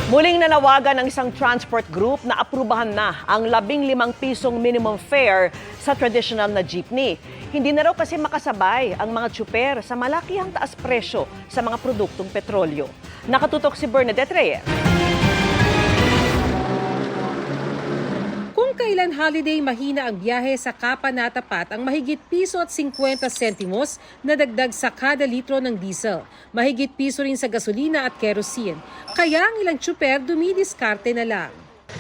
Muling nanawagan ng isang transport group na aprubahan na ang 15 pisong minimum fare sa traditional na jeepney. Hindi na raw kasi makasabay ang mga tsuper sa malakihang taas presyo sa mga produktong petrolyo. Nakatutok si Bernadette Reyes. Kung kailan holiday mahina ang biyahe sa Kapa natapat ang mahigit piso at 50 sentimos na dagdag sa kada litro ng diesel. Mahigit piso rin sa gasolina at kerosene. Kaya ang ilang tsuper dumidiskarte na lang.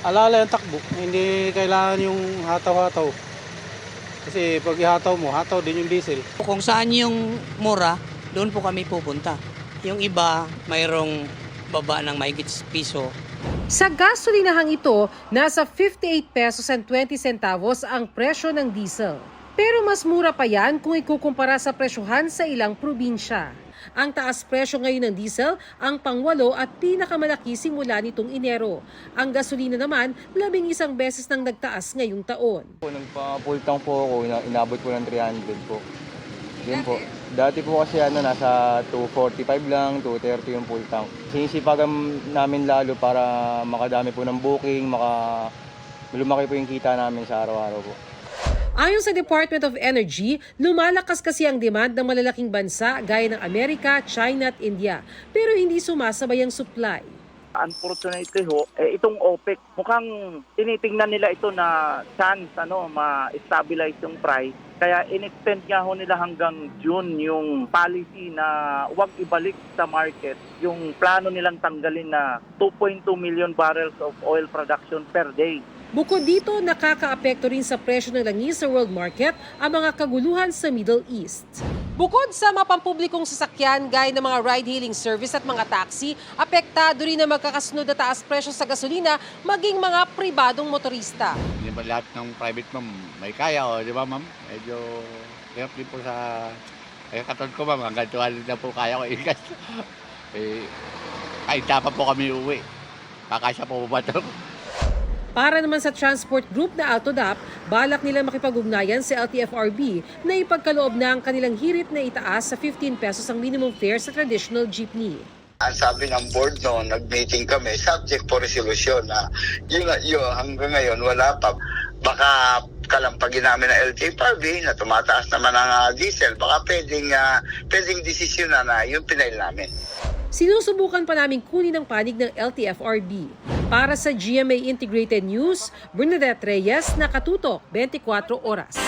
Alala yung takbo, hindi kailangan yung hataw-hataw. Kasi pag ihataw mo, hataw din yung diesel. Kung saan yung mura, doon po kami pupunta. Yung iba, mayroong baba ng mahigit piso. Sa gasolinahang ito, nasa 58 pesos and 20 centavos ang presyo ng diesel. Pero mas mura pa yan kung ikukumpara sa presyohan sa ilang probinsya. Ang taas presyo ngayon ng diesel ang pangwalo at pinakamalaki simula nitong Enero. Ang gasolina naman, 11 beses nang nagtaas ngayong taon. Nagpa-full tank po ako, inabot po ng 300 po. Yun po. Dati po kasi nasa 245 lang, 230 yung full tank. Sinisipagan namin lalo para makadami po ng booking, lumaki po yung kita namin sa araw-araw po. Ayon sa Department of Energy, lumalakas kasi ang demand ng malalaking bansa gaya ng Amerika, China at India. Pero hindi sumasabay ang supply. Unfortunately itong OPEC, mukhang tinitingnan nila ito na chance ma-stabilize yung price. Kaya in-extend nga nila hanggang June yung policy na huwag ibalik sa market yung plano nilang tanggalin na 2.2 million barrels of oil production per day. Bukod dito, nakakaapekto rin sa presyo ng langis sa world market ang mga kaguluhan sa Middle East. Bukod sa mapampublikong sasakyan gaya ng mga ride-hailing service at mga taxi, apektado rin na magkakasunod na taas presyo sa gasolina maging mga pribadong motorista. Hindi ba lahat ng private ma'am may kaya o di ba ma'am? Medyo hirap din po sa katulad ko ma'am, hanggang 200 na po kaya ko ikas. Kahit dapat po kami uwi. Kakasya po ba ito? Para naman sa transport group na Autodap, balak nila makipag-ugnayan sa LTFRB na ipagkaloob na ang kanilang hirit na itaas sa 15 pesos ang minimum fare sa traditional jeepney. Ang sabi ng board noon, nag-meeting kami, subject for resolution na yun hanggang ngayon wala pa. Baka kalampagin namin ng LTFRB na tumataas naman ang diesel, baka pwedeng desisyon na yung pinail namin. Sinusubukan pa namin kunin ang panig ng LTFRB. Para sa GMA Integrated News, Bernadette Reyes, Nakatutok, 24 Oras.